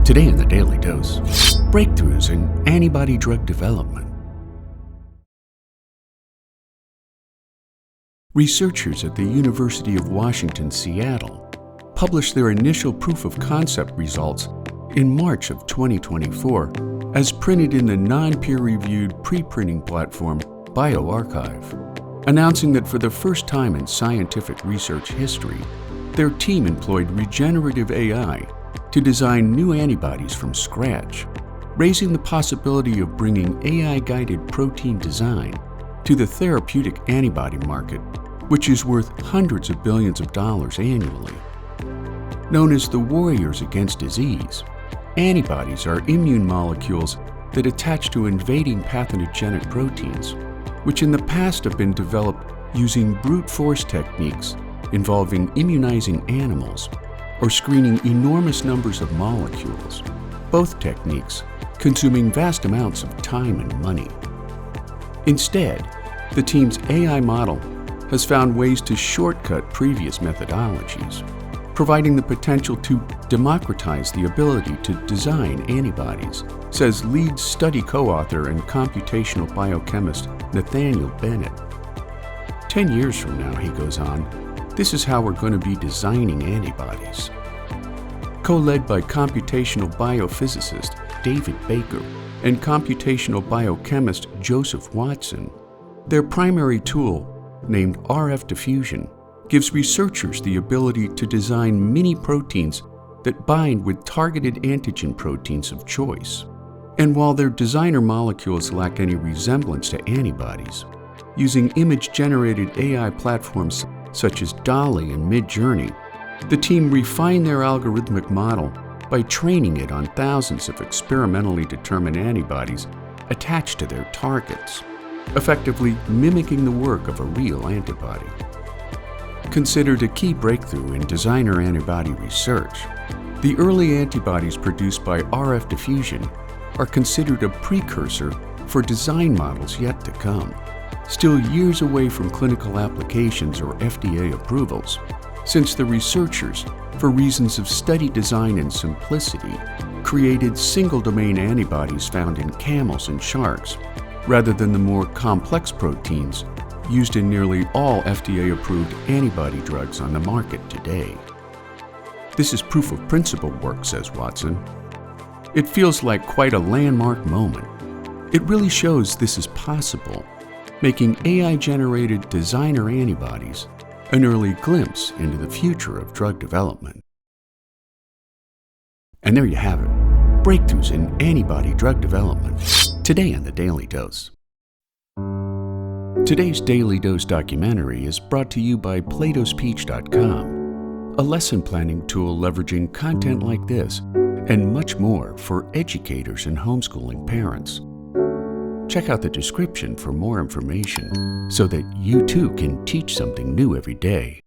Today in the Daily Dose, breakthroughs in antibody drug development. Researchers at the University of Washington, Seattle published their initial proof of concept results in March of 2024 as printed in the non-peer-reviewed preprinting platform BioRxiv, announcing that for the first time in scientific research history, their team employed regenerative AI to design new antibodies from scratch, raising the possibility of bringing AI-guided protein design to the therapeutic antibody market, which is worth hundreds of billions of dollars annually. Known as the warriors against disease, antibodies are immune molecules that attach to invading pathogenic proteins, which in the past have been developed using brute force techniques involving immunizing animals or screening enormous numbers of molecules, both techniques consuming vast amounts of time and money. Instead, the team's AI model has found ways to shortcut previous methodologies, providing the potential to democratize the ability to design antibodies, says lead study co-author and computational biochemist Nathaniel Bennett. 10 years from now, he goes on, this is how we're going to be designing antibodies. Co-led by computational biophysicist David Baker and computational biochemist Joseph Watson, their primary tool, named RF diffusion, gives researchers the ability to design mini proteins that bind with targeted antigen proteins of choice. And while their designer molecules lack any resemblance to antibodies, using image-generated AI platforms such as DALL-E and Midjourney, the team refined their algorithmic model by training it on thousands of experimentally determined antibodies attached to their targets, effectively mimicking the work of a real antibody. Considered a key breakthrough in designer antibody research, the early antibodies produced by RF diffusion are considered a precursor for design models yet to come, still years away from clinical applications or FDA approvals, since the researchers, for reasons of study design and simplicity, created single-domain antibodies found in camels and sharks, rather than the more complex proteins used in nearly all FDA-approved antibody drugs on the market today. This is proof of principle work, says Watson. It feels like quite a landmark moment. It really shows this is possible, making AI-generated designer antibodies an early glimpse into the future of drug development. And there you have it, breakthroughs in antibody drug development, today on the Daily Dose. Today's Daily Dose documentary is brought to you by PlatosPeach.com, a lesson planning tool leveraging content like this and much more for educators and homeschooling parents. Check out the description for more information so that you too can teach something new every day.